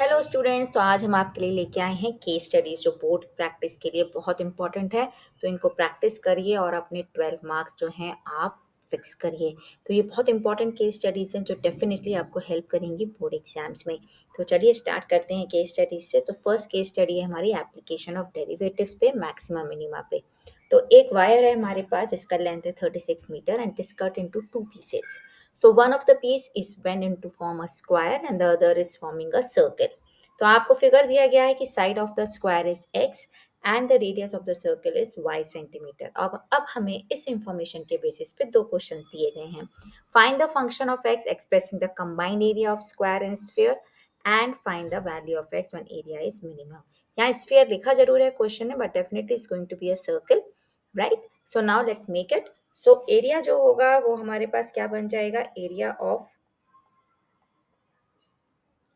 Hello students, तो आज हम आपके लिए लेके आए हैं केस स्टडीज जो बोर्ड प्रैक्टिस के लिए बहुत इंपॉर्टेंट है। तो इनको प्रैक्टिस करिए और अपने 12 मार्क्स जो हैं आप फिक्स करिए। तो ये बहुत इंपॉर्टेंट केस स्टडीज हैं जो डेफिनेटली आपको हेल्प करेंगी बोर्ड एग्जाम्स में। तो चलिए स्टार्ट करते हैं केस स्टडीज से। तो फर्स्ट केस स्टडी है हमारी एप्लीकेशन ऑफ डेरिवेटिव्स पे मैक्सिमा मिनिमा पे। तो एक वायर है हमारे पास, इसका लेंथ है 36 meter and it is cut into two pieces. So one of the piece is bent into form a square and the other is forming a circle. तो आपको फिगर दिया गया है कि side of the square is x and the radius of the circle is y centimetre. अब हमें इस information के बेसिस पे दो क्वेश्चंस दिए गए हैं. Find the function of x expressing the combined area of square and sphere and find the value of x when area is minimum. यहाँ स्फीयर लिखा जरूर है क्वेश्चन में, but definitely is going to be a circle, right. So now let's make it. So area जो होगा वो हमारे पास क्या बन जाएगा, area of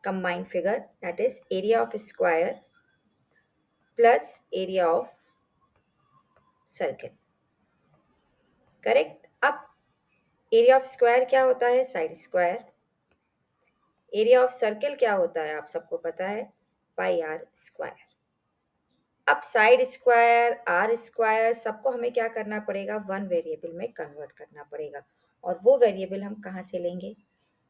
combined figure, that is area of square plus area of circle. Correct. अब एरिया ऑफ स्क्वायर क्या होता है, side square. Area of circle क्या होता है आप सबको पता है, पाई आर स्क्वायर. अब साइड स्क्वायर, आर स्क्वायर, सबको हमें क्या करना पड़ेगा, वन वेरिएबल में कन्वर्ट करना पड़ेगा. और वो वेरिएबल हम कहाँ से लेंगे.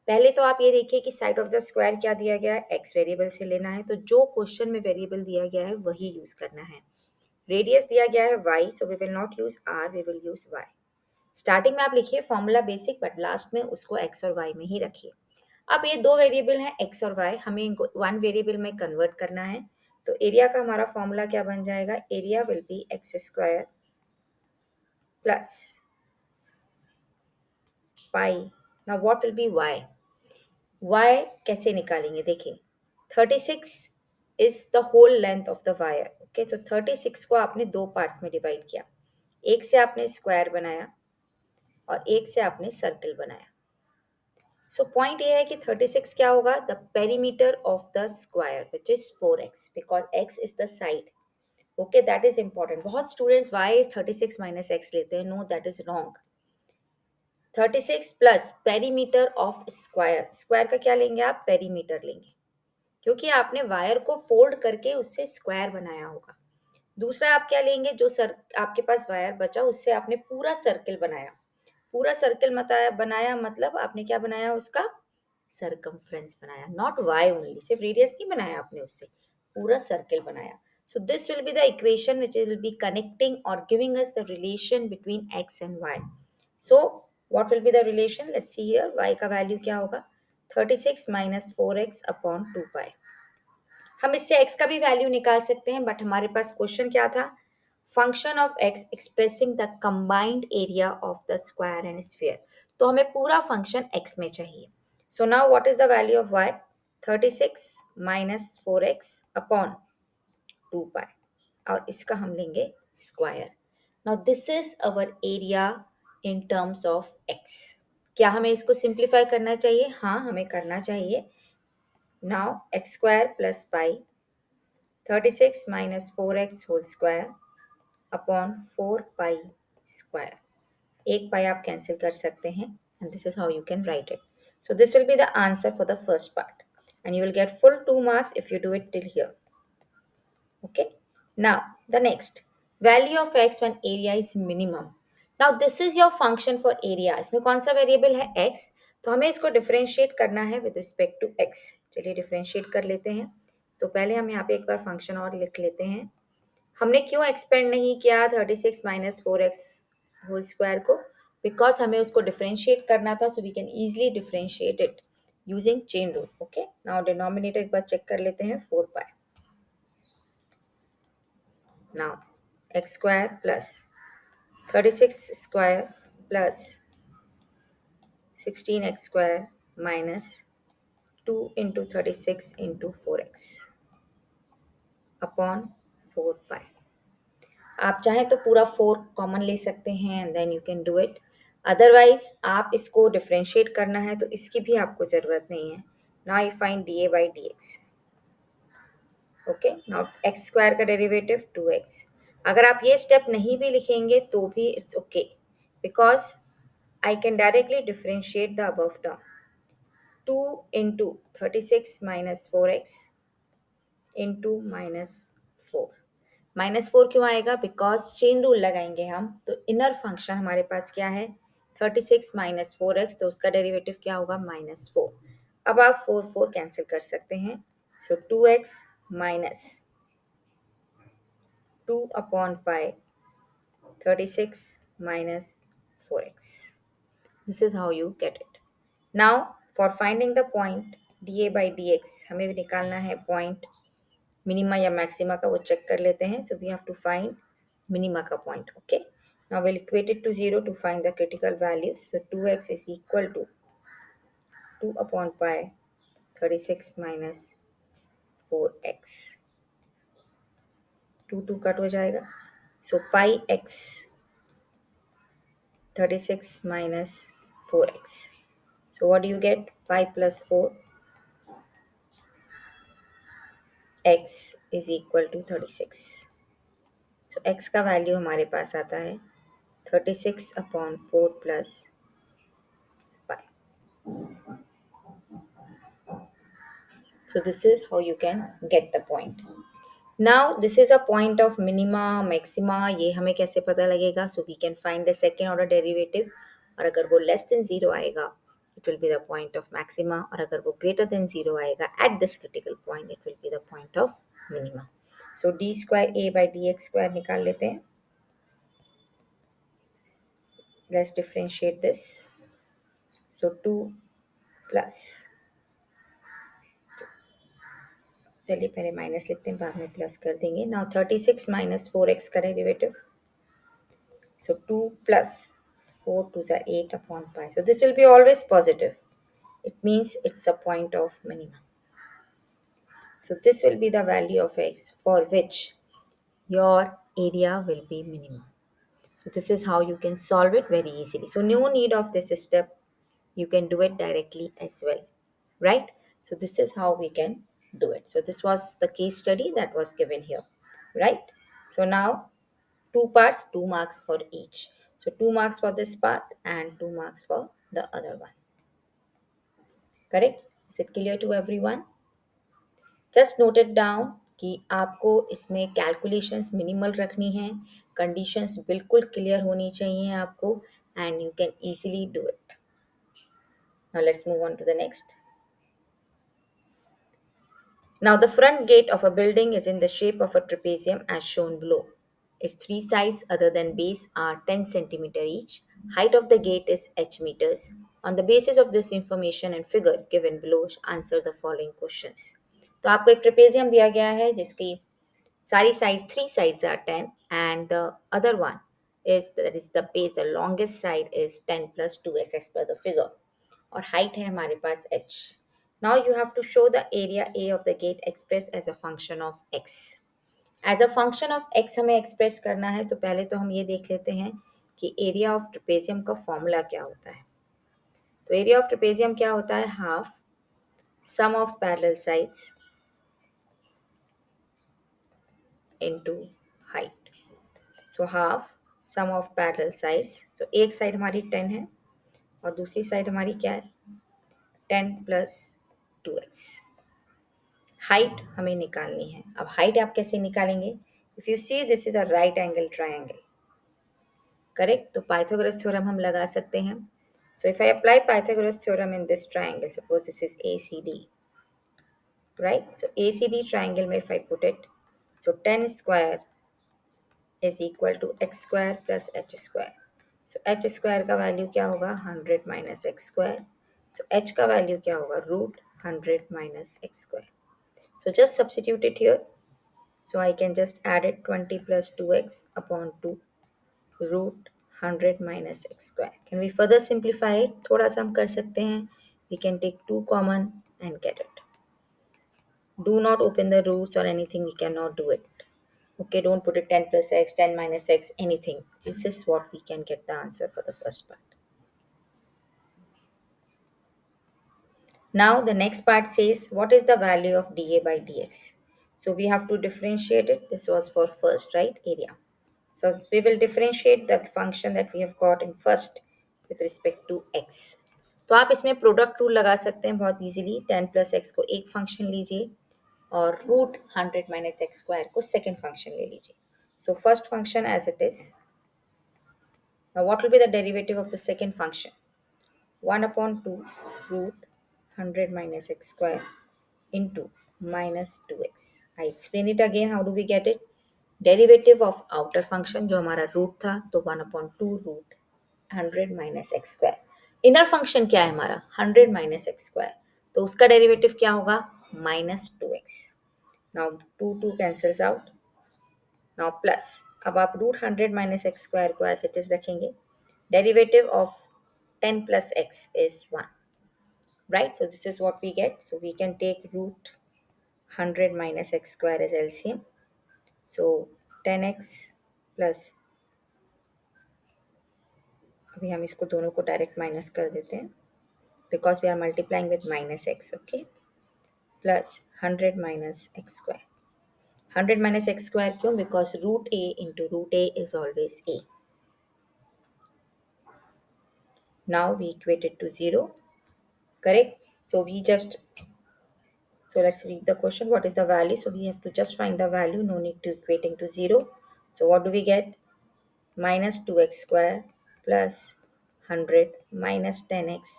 पहले तो आप ये देखिए कि साइड ऑफ द स्क्वायर क्या दिया गया है, एक्स वेरिएबल से लेना है. तो जो क्वेश्चन में वेरिएबल दिया गया है वही यूज करना है. रेडियस दिया गया है y, so we will not use r, we will use y. Starting में आप लिखिए फॉर्मूला बेसिक, बट लास्ट में उसको x और y में ही रखिए. अब ये दो वेरिएबल हैं x और y, हमें इनको वन वेरिएबल में कन्वर्ट करना है. तो एरिया का हमारा फॉर्मूला क्या बन जाएगा, area will be x square plus pi. Now what will be y. y कैसे निकालेंगे, देखिए 36 is the whole length of the wire. Okay, so 36 को आपने दो पार्ट्स में डिवाइड किया. एक से आपने स्क्वायर बनाया और एक से आपने सर्कल बनाया. सो पॉइंट ये है कि 36 क्या होगा, the perimeter of the square which is 4x, because x is the side. Okay, that is important. बहुत students y is 36 minus x लेते हैं. No, that is wrong. 36 plus perimeter of square. Square का क्या लेंगे आप, perimeter लेंगे, क्योंकि आपने वायर को फोल्ड करके उससे स्क्वायर बनाया होगा. दूसरा आप क्या लेंगे, जो आपके पास वायर बचा उससे आपने पूरा सर्कल बनाया. पूरा सर्कल बनाया मतलब आपने क्या बनाया, उसका सरकमफ्रेंस बनाया, नॉट वाई ओनली. सिर्फ रेडियस नहीं बनाया आपने, उससे पूरा सर्कल बनाया. So this will be the equation which will be connecting और giving us the relation between x and y. So what will be the relation, let's see here. Y का value क्या होगा, 36 माइनस 4x अपॉन 2 पाई. हम इससे x का भी value निकाल सकते हैं, बट हमारे पास क्वेश्चन क्या था, function of x expressing the combined area of the square and sphere. तो हमें पूरा फंक्शन x में चाहिए. So now what is the value of y, 36 minus 4x upon 2 पाई, और इसका हम लेंगे square. Now this is our area in terms of x. क्या हमें इसको सिंप्लीफाई करना चाहिए, हाँ हमें करना चाहिए. नाउ x स्क्वायर प्लस पाई 36 minus 4x whole square upon 4 pi square. एक पाई आप कैंसिल कर सकते हैं, and this is how you can write it. So this will be the answer for the first part, and you will get full 2 marks if you do it till here. Okay. Now the next, value of x when area is minimum. Now this is your function for area. इसमें कौन सा variable है, x. तो हमें इसको differentiate करना है with respect to x. चलिए डिफरेंशिएट कर लेते हैं. तो पहले हम यहाँ पे एक बार फंक्शन और लिख लेते हैं. हमने क्यों एक्सपेंड नहीं किया 36 माइनस 4x होल स्क्वायर को, बिकॉज हमें उसको डिफरेंशिएट करना था. So we can easily differentiate it using chain rule. Okay, now denominator एक बार चेक कर लेते हैं, 4 पाई. Now x square plus 36 square plus 16x square minus 2 into 36 into 4x upon 4 pi. आप चाहें तो पूरा 4 कॉमन ले सकते हैं and then you can do it. Otherwise आप इसको डिफरेंशिएट करना है तो इसकी भी आपको ज़रूरत नहीं है. Now you find D A by D x. Okay, now x square का डेरिवेटिव 2x. अगर आप ये स्टेप नहीं भी लिखेंगे तो भी it's okay, because I can directly differentiate the above term. 2 into 36 minus 4x into -4। -4 क्यों आएगा? बिकॉज चेन रूल लगाएंगे हम, तो इनर फंक्शन हमारे पास क्या है? 36 माइनस 4x, तो उसका डेरिवेटिव क्या होगा? -4। अब आप 4 कैंसिल कर सकते हैं, सो 2x minus 2/π 36 minus 4x. This is how you get it. Now for finding the point dA by dx, हमें भी निकालना है पॉइंट मिनिमा या मैक्सिमा का, वो चेक कर लेते हैं. So we have to find minima का point. Okay. Now we'll equate it to 0 to find the critical values. So 2x is equal to 2/π 36 minus 4x. 2 cut हो जाएगा. So pi x 36 minus 4x. So what do you get? Pi plus 4 x is equal to 36. So x का value हमारे पास आता है 36/4 plus pi. So this is how you can get the point. Now this is a point of minima, maxima. ये हमें कैसे पता लगेगा? So we can find the second order derivative. और अगर वो less than 0 आएगा, it will be the point of maxima. और अगर वो greater than 0 आएगा, at this critical point, it will be the point of minima. So d square a by dx square निकाल लेते हैं. Let's differentiate this. So 2 plus, चलिए पहले minus लिखते हैं, बाद में प्लस कर देंगे. नाउ 36 माइनस 4x का derivative. So 2 plus 4 to the 8/π. So this will be always positive. It means it's a point of minimum. So this will be the value of x for which your area will be minimum. So this is how you can solve it very easily. So no need of this step. You can do it directly as well, right? So this is how we can do it. So this was the case study that was given here, right? So now two parts, 2 marks for each. So 2 marks for this part and 2 marks for the other one. Correct? Is it clear to everyone? Just note it down कि आपको इसमें calculations minimal रखनी है, conditions बिल्कुल clear होनी चाहिए आपको, and you can easily do it. Now let's move on to the next. Now the front gate of a building is in the shape of a trapezium as shown below. Its three sides other than base are 10 centimeter each. Height of the gate is h meters. On the basis of this information and figure given below, answer the following questions. तो आपको एक trapezium दिया गया है जिसकी सारी sides, three sides are 10, and the other one is, that is the base, the longest side is 10 plus 2x as per the figure. और height है हमारे पास h. Now you have to show the area A of the gate expressed as a function of x. As a function of x हमें express करना है, तो पहले तो हम ये देख लेते हैं कि area of trapezium का formula क्या होता है. तो area of trapezium क्या होता है? half sum of parallel sides into height. So half sum of parallel sides. So एक साइड हमारी 10 है और दूसरी साइड हमारी क्या है? 10 plus 2x. हाइट हमें निकालनी है. अब हाइट आप कैसे निकालेंगे? If you see this is a right angle triangle, correct? तो पाइथागोरस थ्योरम हम लगा सकते हैं. So if I apply Pythagoras theorem in this triangle, suppose this is ACD, right? So ACD triangle में if I put it, so 10 square is equal to x square plus h square. So h square का value क्या होगा? 100 minus x square. So h का value क्या होगा? Root 100 minus x square. So just substitute it here. So I can just add it 20 plus 2x upon 2 root 100 minus x square. Can we further simplify it? थोड़ा सा हम कर सकते हैं. We can take 2 common and get it. Do not open the roots or anything. We cannot do it. Okay, don't put it 10 plus x, 10 minus x, anything. This is what we can get the answer for the first part. Now the next part says, what is the value of dA by dx? So we have to differentiate it. This was for first, right? Area. So we will differentiate the function that we have got in first with respect to x. तो आप इसमें product rule लगा सकते हैं बहुत easily. 10 plus x को एक function लीजिए और रूट 100 माइनस एक्स स्क्वायर को सेकेंड फंक्शन ले लीजिए. So first function as it is. Now what will be the derivative of the second function? 1 upon 2 root 100 minus x square into minus 2x. I explain it again. How do we get it? Derivative of outer function जो हमारा root था तो 1 upon 2 root 100 minus x square. Inner function क्या है हमारा 100 minus x square. तो उसका derivative क्या होगा minus 2x. Now 2 cancels out. Now plus. अब आप रूट 100 माइनस एक्स स्क्वायर को एज इट इज रखेंगे. Derivative of 10 plus x is 1, right? So this is what we get. So we can take root 100 minus x square as LCM. So 10x plus, अभी हम इसको दोनों को direct minus कर देते हैं because we are multiplying with minus x. Okay, plus 100 minus x square. 100 minus x square क्यों? Because root a into root a is always a. Now we equate it to 0, correct? So we just, so let's read the question. What is the value? So we have to just find the value, no need to equating to 0. So what do we get? Minus 2x square plus 100 minus 10x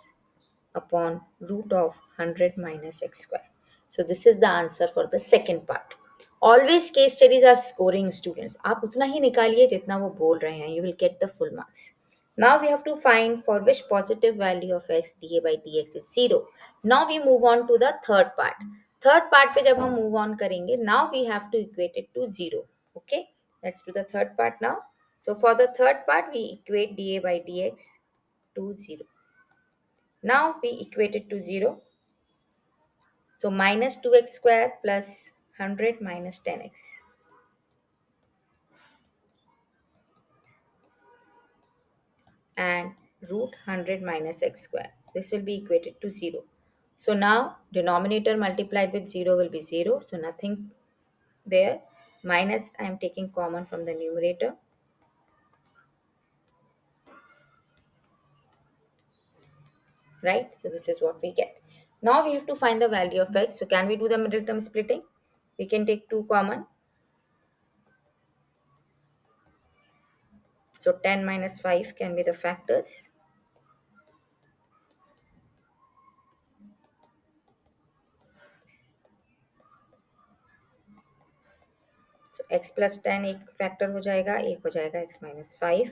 upon root of 100 minus x square. So this is the answer for the second part. Always case studies are scoring students. आप उतना ही निकालिए जितना वो बोल रहे हैं. You will get the full marks. Now we have to find for which positive value of x dA by dx is 0. Now we move on to the third part. Third part पे जब हम move on करेंगे, now we have to equate it to 0. Okay, let's do the third part now. So for the third part, we equate dA by dx to 0. Now we equate it to 0. So minus 2x square plus 100 minus 10x. And root 100 minus x square. This will be equated to 0. So now denominator multiplied with 0 will be 0. So nothing there. Minus I am taking common from the numerator. Right? So this is what we get. Now we have to find the value of x. So can we do the middle term splitting? We can take 2 common. So 10 minus 5 can be the factors. So x plus 10 एक factor हो जाएगा, एक हो जाएगा x minus 5.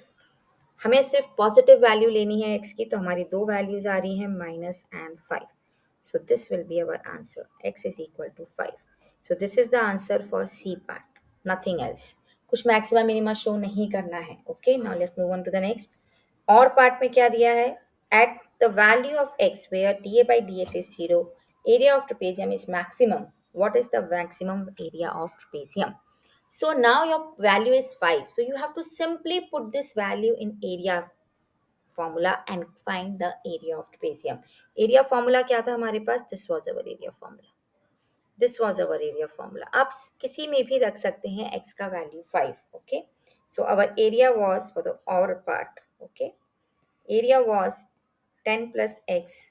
हमें सिर्फ positive value लेनी है x की, तो हमारी दो वैल्यूज आ रही हैं minus and 5. So this will be our answer. X is equal to 5. So this is the answer for C part. Nothing else. कुछ मैक्सिमा मिनिमा शो नहीं करना है. Okay, now let's move on to the next. और part में क्या दिया है? At the value of x where dA by dx is 0, area of trapezium is maximum. What is the maximum area of trapezium? So now your value is 5. So you have to simply put this value in area formula and find the area of trapezium. Area formula क्या था हमारे पास? This was our area formula. This was our area formula. आप किसी में भी रख सकते हैं x का value 5. Okay. So our area was for the our part. Okay. Area was 10 plus x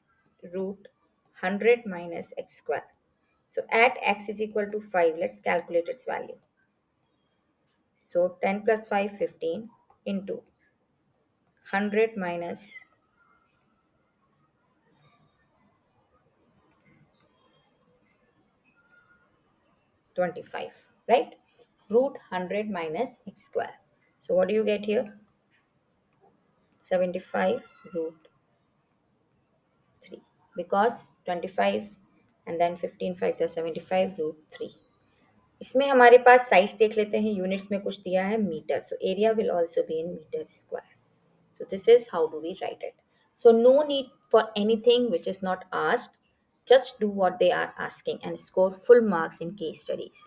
root 100 minus x square. So at x is equal to 5, let's calculate its value. So 10 plus 5, 15 into 100 minus 25, right? Root 100 minus x square. So what do you get here? 75 root 3, because 25 and then 15 5 are 75 root 3. इसमें हमारे पास sides देख लेते हैं. Units में कुछ दिया है meter, so area will also be in meter square. So this is how do we write it. So no need for anything which is not asked. Just do what they are asking and score full marks in case studies.